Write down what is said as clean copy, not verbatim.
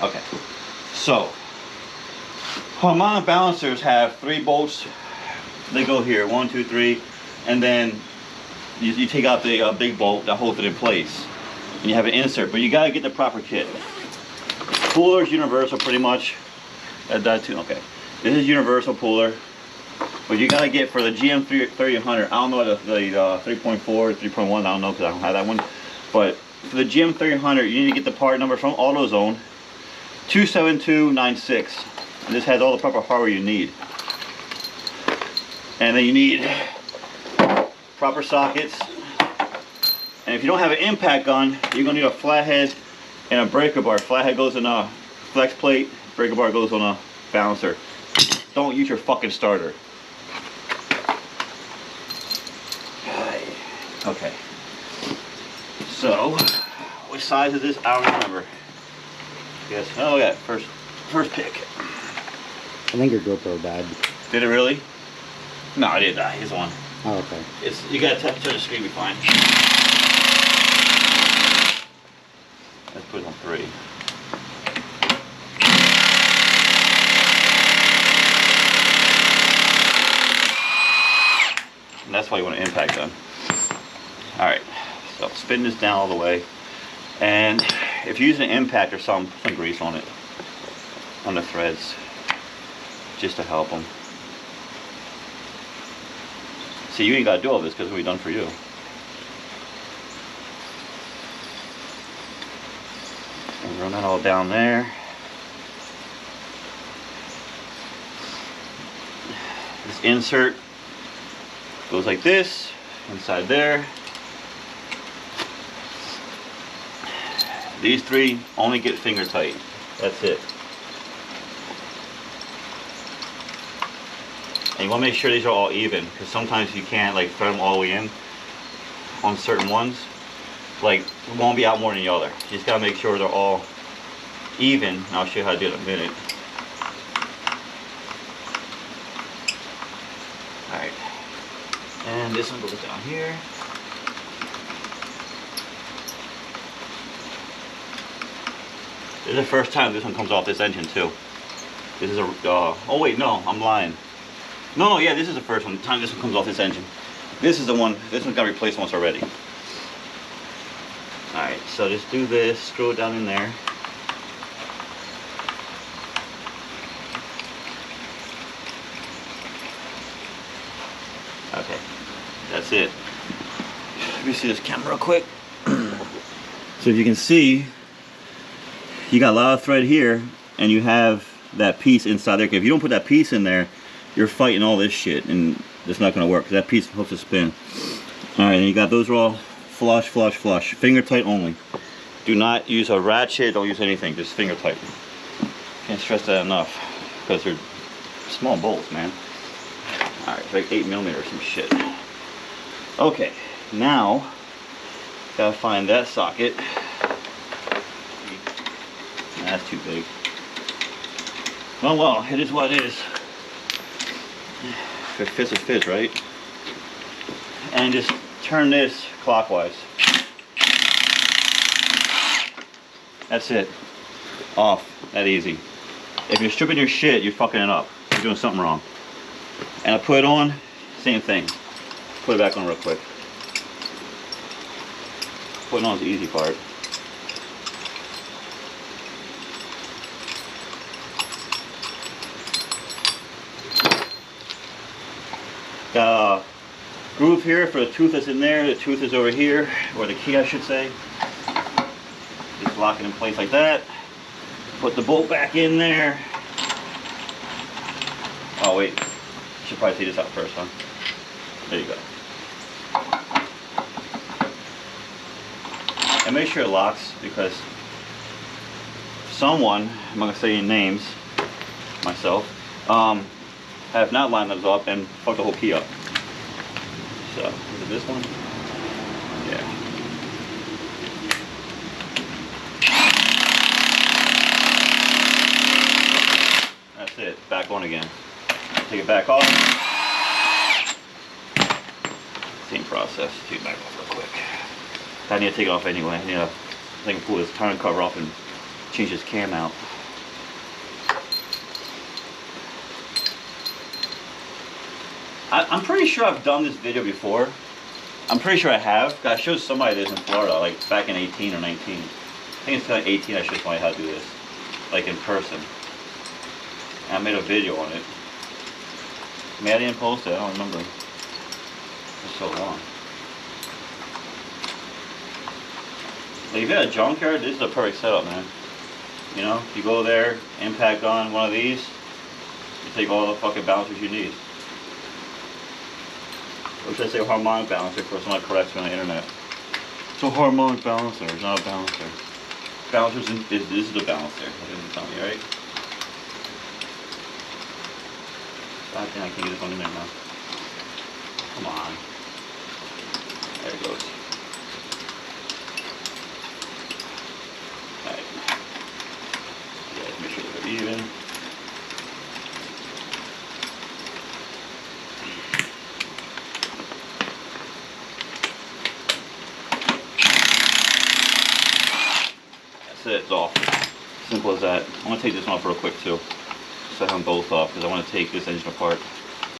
Okay, so harmonic balancers have 3 bolts. They go here, 1, 2, 3, and then you take out the big bolt that holds it in place, and you have an insert. But you gotta get the proper kit. Puller's universal, pretty much. That too. Okay, this is universal puller, but you gotta get for the GM 3000. I don't know the 3.4, 3.1. I don't know because I don't have that one. But for the GM 3000, you need to get the part number from AutoZone, 27296. And this has all the proper hardware you need. And then you need proper sockets. And if you don't have an impact gun, you're gonna need a flathead and a breaker bar. Flathead goes in a flex plate, breaker bar goes on a balancer. Don't use your fucking starter. Okay. So, which size is this? I don't remember. Yes. Oh yeah, first pick. I think your GoPro died. Did it really? No, it didn't die. Here's one. Oh, okay. You gotta touch the screen, be fine. Let's put it on 3. And that's why you want an impact gun. Alright, so spin this down all the way. And if you're using an impact or some grease on it, on the threads, just to help them. See, you ain't got to do all this because we're done for you. And run that all down there. This insert goes like this, inside there. These 3 only get finger tight. That's it. And you want to make sure these are all even, because sometimes you can't like thread them all the way in on certain ones. Like, it won't be out more than the other. You just got to make sure they're all even. And I'll show you how to do it in a minute. Alright. And this one goes down here. This is the first time this one comes off this engine too. This is a, oh wait, no, I'm lying. No, yeah, this is the first one, time this one comes off this engine. This is the one, this one's got replaced once already. Alright, so just do this, screw it down in there. Okay, that's it. Let me see this camera real quick. So if you can see, you got a lot of thread here, and you have that piece inside there. If you don't put that piece in there, you're fighting all this shit, and it's not going to work, because that piece helps to spin. Alright, and you got those are all flush, flush, flush. Finger tight only. Do not use a ratchet, don't use anything, just finger tight. Can't stress that enough, because they're small bolts, man. Alright, like 8mm or some shit. Okay, now, gotta find that socket. That's too big. Oh well, it is what it is. If it fits, it fits, right? And just turn this clockwise. That's it. Off. That easy. If you're stripping your shit, you're fucking it up. You're doing something wrong. And I put it on, same thing. Put it back on real quick. Putting on is the easy part. Got a groove here for the tooth that's in there. The tooth is over here, or the key I should say. Just lock it in place like that. Put the bolt back in there. Oh wait, should probably take this out first, huh? There you go. And make sure it locks, because someone, I'm not gonna say any names, myself, have not lined those up and fucked the whole key up. So, is it this one? Yeah. That's it, back on again. Take it back off. Same process, take it back off real quick. I need to take it off anyway. I need to pull this tongue cover off and change this cam out. I'm pretty sure I've done this video before. I'm pretty sure I have. I showed somebody this in Florida, like back in 18 or 19. I think it's like 18 I showed somebody how to do this, like in person. And I made a video on it. Maybe I didn't post it, I don't remember. It's so long. Like if you had a junkyard, this is a perfect setup, man. You know, you go there, impact on one of these, you take all the fucking balancers you need. Or should I say harmonic balancer for someone corrects me on the internet? It's a harmonic balancer, it's not a balancer. Balancers, this is the balancer, that didn't tell me, right? God damn, I can't get this one in there now. Come on. There it goes. Alright. Yeah, make sure they're even. That's it, it's off. Simple as that. I'm going to take this one off real quick too. Set them both off because I want to take this engine apart.